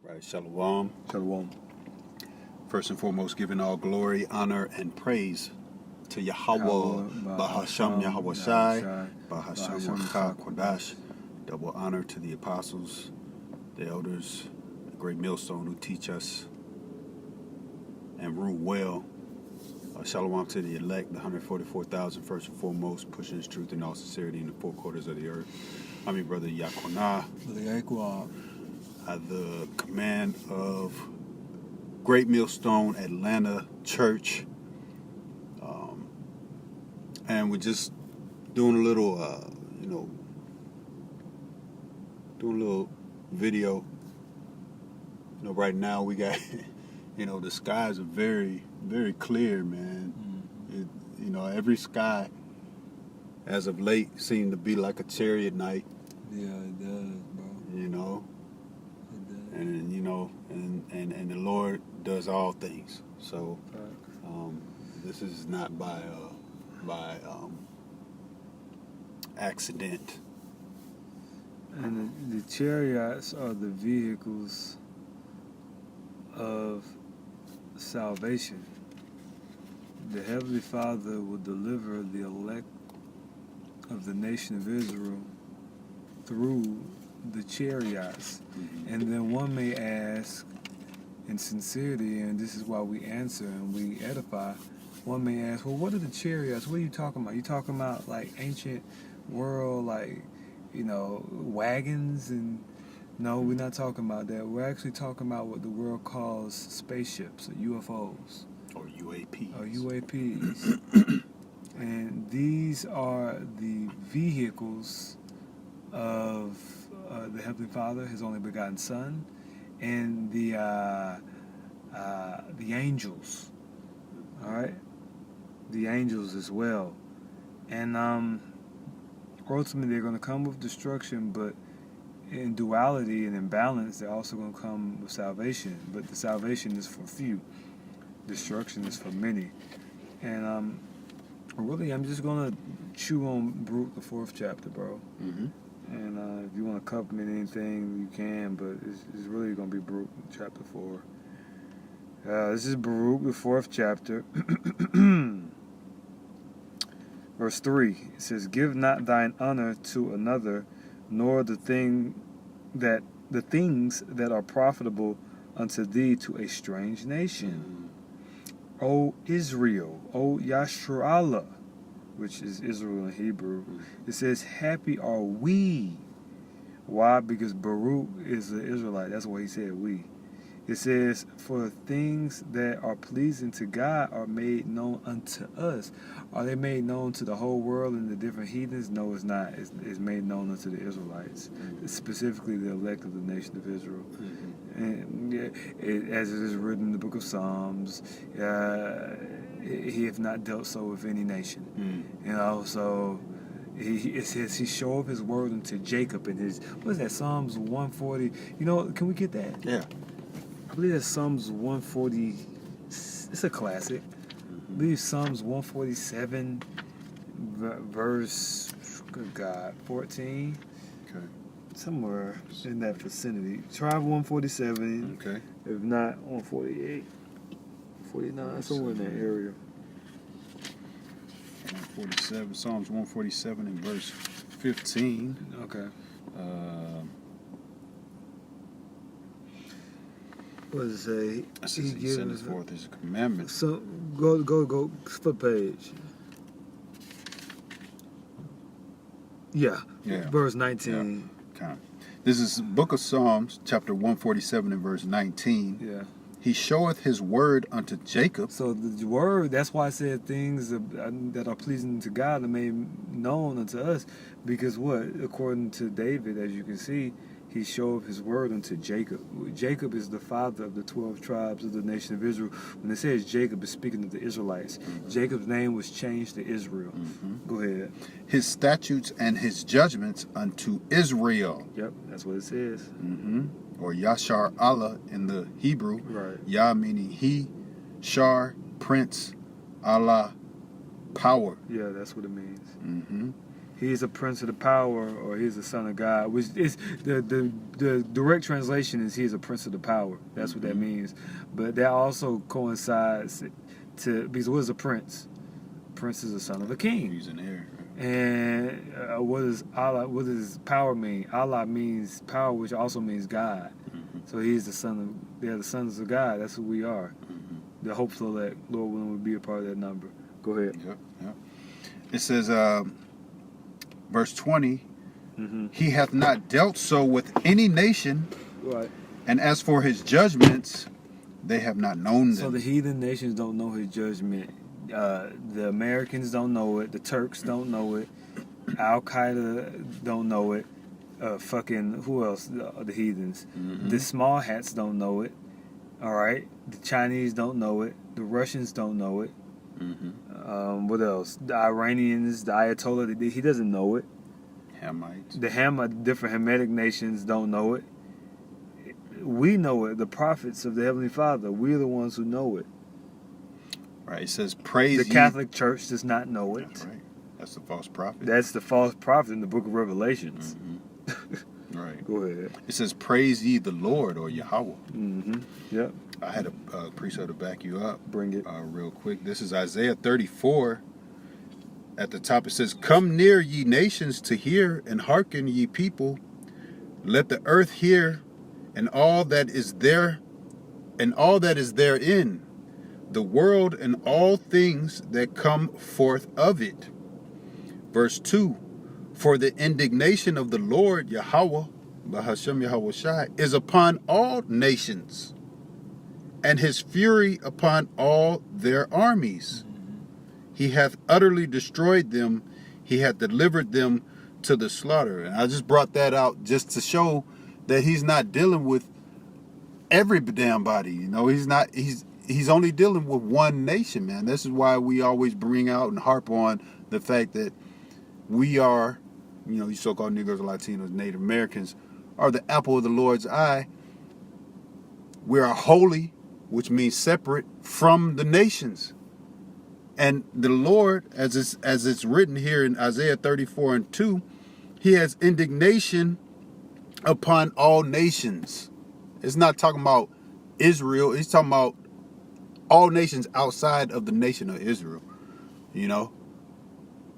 Right, Shalom. Shalom. First and foremost, giving all glory, honor, and praise to Yahweh, Bahasham Yahweh Shai, Bahasham Wachah Kodash. Double honor to the apostles, the elders, the great millstone who teach us and rule well. Shalom to the elect, the 144,000, first and foremost, pushing his truth in all sincerity in the four quarters of the earth. I'm your brother Yakonah, the command of Great Millstone Atlanta Church. And we're just doing a little, doing a little video. Right now we got, the skies are very, very clear, man. Mm-hmm. Every sky as of late seemed to be like a chariot night. Yeah, it does, bro. It does. And the Lord does all things. So this is not by accident. And the chariots are the vehicles of salvation. The Heavenly Father will deliver the elect of the nation of Israel through the chariots. Mm-hmm. And then one may ask, in sincerity, and this is why we answer and we edify, one may ask, well, what are the chariots? What are you talking about? You talking about like ancient world, like, wagons? And no, we're not talking about that. We're actually talking about what the world calls spaceships or UFOs. Or UAPs. And these are the vehicles of the Heavenly Father, His only begotten Son, and the angels. All right, the angels as well. And ultimately, they're going to come with destruction, but in duality and in balance, they're also going to come with salvation. But the salvation is for few. Destruction is for many. And really, I'm just going to chew on Baruch, the 4th chapter, bro. Mm-hmm. And if you want to cover me in anything, you can, but it's really going to be Baruch chapter 4. This is Baruch, the 4th chapter. Verse 3, it says, "Give not thine honor to another, nor the things that are profitable unto thee to a strange nation. O Israel, O Yasharallah," which is Israel in Hebrew. It says, "Happy are we." Why? Because Baruch is an Israelite. That's why he said we. It says, "For things that are pleasing to God are made known unto us." Are they made known to the whole world and the different heathens? No, it's not. It's made known unto the Israelites, specifically the elect of the nation of Israel. And as it is written in the book of Psalms, He hath not dealt so with any nation. So it says He showeth His word unto Jacob in His, what is that, Psalms 140? Can we get that? Yeah. I believe that's Psalms 140. It's a classic. I believe Psalms 147, verse, good God, 14. Okay. Somewhere in that vicinity. Try 147. Okay. If not, 148, 49, somewhere in that area. 147, Psalms 147 and verse 15. Okay. What does it say? It says He sendeth forth His commandments. So go flip page. Yeah. Verse 19. Yeah. This is Book of Psalms, chapter 147 and verse 19. Yeah. He showeth His word unto Jacob. So the word, that's why I said things that are pleasing to God are made known unto us. Because what? According to David, as you can see, He showed His word unto Jacob. Jacob is the father of the 12 tribes of the nation of Israel. When it says Jacob, it's speaking of the Israelites. Mm-hmm. Jacob's name was changed to Israel. Mm-hmm. Go ahead. His statutes and His judgments unto Israel. Yep, that's what it says. Mm-hmm. Or Yashar Allah in the Hebrew. Right. Yah meaning He, Shar, Prince, Allah, power. Yeah, that's what it means. Mm-hmm. he's a prince of the power, or he's the son of God, which is the direct translation is he's a prince of the power. That's what that means. But that also coincides because what is a prince? Prince is the son of a king. He's an heir. And what does Allah? What does power mean? Allah means power, which also means God. So he's the son of. They're the sons of God. That's who we are. The hopes so that Lord willing would be a part of that number. Go ahead. Yep. It says, verse 20, he hath not dealt so with any nation, Right. and as for his judgments, they have not known them. So the heathen nations don't know his judgment. The Americans don't know it. The Turks don't know it. Al Qaeda don't know it. Who else? The heathens. The small hats don't know it. All right. The Chinese don't know it. The Russians don't know it. What else? The Iranians, the Ayatollah, he doesn't know it. Hamites. The different Hamitic nations don't know it. We know it. The prophets of the Heavenly Father. We're the ones who know it. Right. It says, praise The Catholic Church does not know it. That's right. That's the false prophet. That's the false prophet in the book of Revelations. Right. Go ahead. It says, praise ye the Lord, or Yahweh. Yep. I had a precept to back you up. Bring it. Real quick. This is Isaiah 34. At the top it says, come near ye nations to hear, and hearken ye people. Let the earth hear, and all that is there, and all that is therein, the world and all things that come forth of it. Verse 2, for the indignation of the Lord Yahweh, Bahashem Yahweh Shai, is upon all nations, and his fury upon all their armies. He hath utterly destroyed them. He hath delivered them to the slaughter. And I just brought that out just to show that he's not dealing with every damn body. You know, he's only dealing with one nation, man. This is why we always bring out and harp on the fact that we are, you know, these so-called Negroes, Latinos, Native Americans are the apple of the Lord's eye. We are holy, which means separate from the nations. And the Lord, as it's written here in Isaiah 34:2, he has indignation upon all nations. It's not talking about Israel. He's talking about all nations outside of the nation of Israel, you know?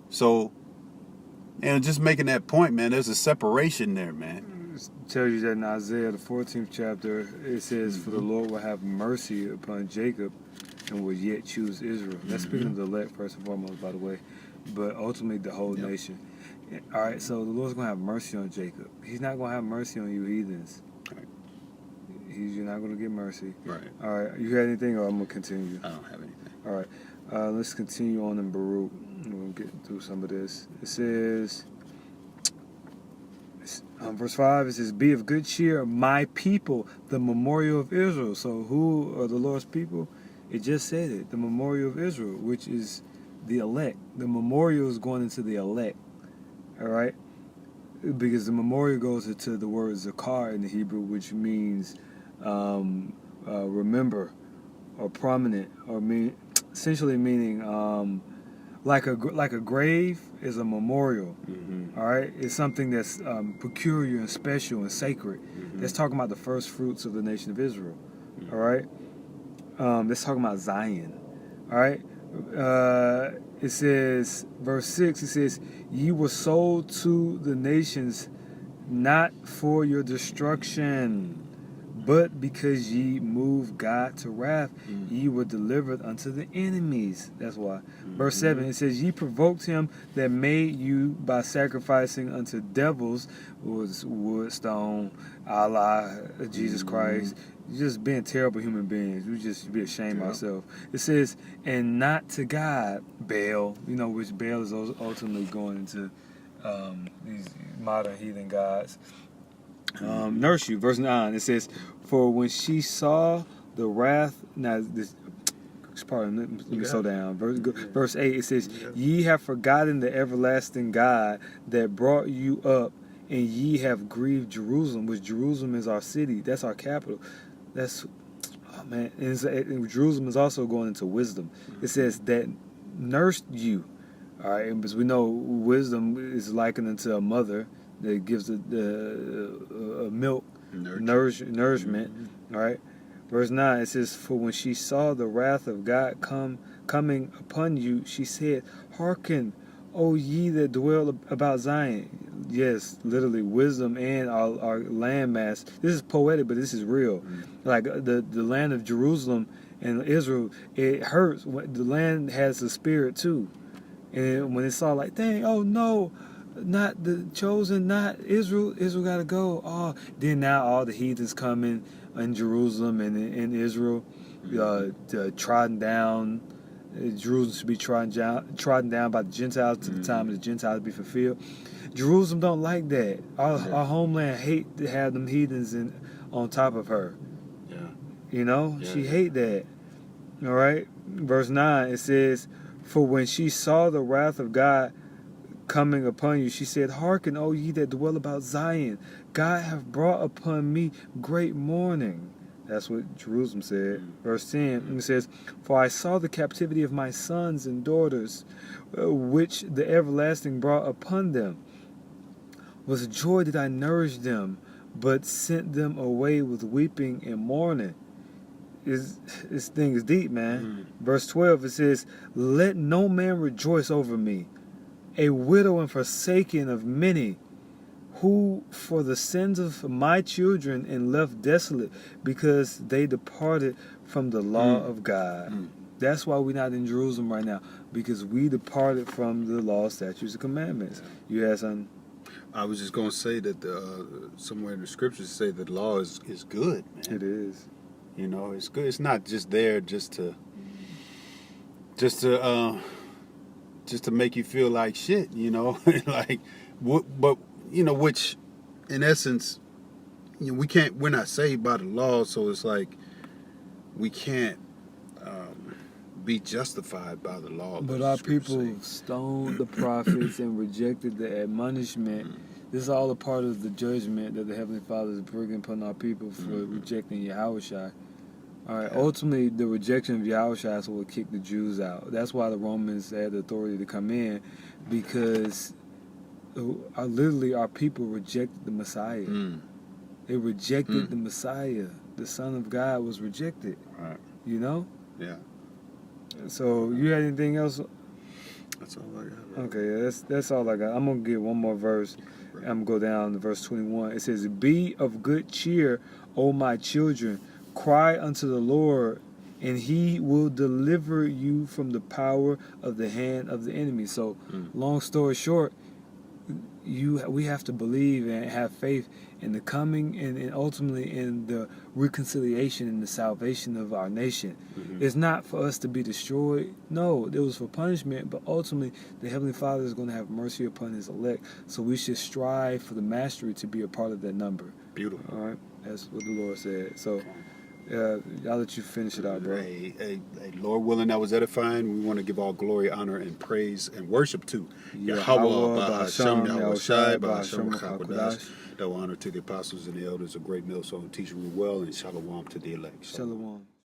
So, and just making that point, man, there's a separation there, man. It tells you that in Isaiah, the 14th chapter, it says, for the Lord will have mercy upon Jacob and will yet choose Israel. That's speaking of the elect, first and foremost, by the way, but ultimately the whole nation. All right, so the Lord's going to have mercy on Jacob. He's not going to have mercy on you heathens. Right. You're not going to get mercy. Right. All right, you got anything, or I'm going to continue? I don't have anything. All right, let's continue on in Baruch. We'll get through some of this. It says, verse 5, it says, be of good cheer, my people, the memorial of Israel. So who are the Lord's people? It just said it, the memorial of Israel, which is the elect. The memorial is going into the elect, all right? Because the memorial goes into the word zakar in the Hebrew, which means remember or prominent, or essentially meaning like a grave is a memorial, all right? It's something that's peculiar and special and sacred. That's talking about the first fruits of the nation of Israel, all right? Let's talk about Zion. All right. It says, verse 6, it says, ye were sold to the nations not for your destruction, but because ye moved God to wrath, ye were delivered unto the enemies. That's why. Verse 7, it says, ye provoked him that made you by sacrificing unto devils, was wood, stone, Allah, Jesus Christ, just being terrible human beings. We just be ashamed of ourselves. It says, and not to God, Baal, you know, which Baal is ultimately going into these modern heathen gods. Nurse you, verse 9, it says, for when she saw the wrath, now this, pardon, let me slow down. Verse 8, it says, ye have forgotten the everlasting God that brought you up, and ye have grieved Jerusalem, which Jerusalem is our city. That's our capital. That's, oh man, and Jerusalem is also going into wisdom. It says that nursed you, All right, because we know wisdom is likened unto a mother that gives the milk, nourishment. All right. Verse 9, it says, "For when she saw the wrath of God coming upon you, she said, Hearken, O ye that dwell about Zion." Yes, literally, wisdom and our landmass. This is poetic, but this is real. Like the land of Jerusalem and Israel, it hurts. The land has a spirit too. And when it saw like, dang, oh no, not the chosen, not Israel. Israel got to go. Oh, then now all the heathens coming in Jerusalem and in Israel, trodden down. Jerusalem should be trodden down by the Gentiles to the time of the Gentiles be fulfilled. Jerusalem don't like that. Our homeland hate to have them heathens on top of her. Yeah. You know, she hate that. All right. Verse 9, it says, "For when she saw the wrath of God coming upon you, she said, Hearken, O ye that dwell about Zion. God hath brought upon me great mourning." That's what Jerusalem said. Verse 10, it says, "For I saw the captivity of my sons and daughters, which the everlasting brought upon them. With joy did I nourish them, but sent them away with weeping and mourning." This thing is deep, man. Verse 12, it says, "Let no man rejoice over me, a widow and forsaken of many, who for the sins of my children and left desolate, because they departed from the law of God." That's why we're not in Jerusalem right now, because we departed from the law, statutes, and commandments. You had something? I was just going to say that somewhere in the scriptures say that law is good, man. It is. You know, it's good. It's not just there just to make you feel like shit, you know, like but you know, which in essence, you know, we're not saved by the law, so it's like we can't be justified by the law. But our people stoned the prophets and rejected the admonishment. This is all a part of the judgment that the Heavenly Father is bringing upon our people for rejecting Yahushua. All right. Ultimately, the rejection of Yahushua is what will kick the Jews out. That's why the Romans had the authority to come in, because literally our people rejected the Messiah. They rejected the Messiah. The Son of God was rejected. Right. You know? Yeah. So you had anything else? That's all I got. Okay, that's all I got. I'm gonna get one more verse. I'm gonna go down to verse 21. It says, "Be of good cheer, O my children. Cry unto the Lord, and he will deliver you from the power of the hand of the enemy." So, long story short, we have to believe and have faith in the coming and ultimately in the reconciliation and the salvation of our nation. It's not for us to be destroyed. No, it was for punishment, but ultimately the Heavenly Father is going to have mercy upon his elect. So we should strive for the mastery to be a part of that number. Beautiful. All right? That's what the Lord said. So I'll let you finish it out, bro. Lord willing, that was edifying. We want to give all glory, honor, and praise and worship to Yahweh, Bahasham, Yahushai, Bahasham, Kodash. Double honor to the apostles and the elders of Great Millstone, teaching we well, and shalom to the elect. Shalom.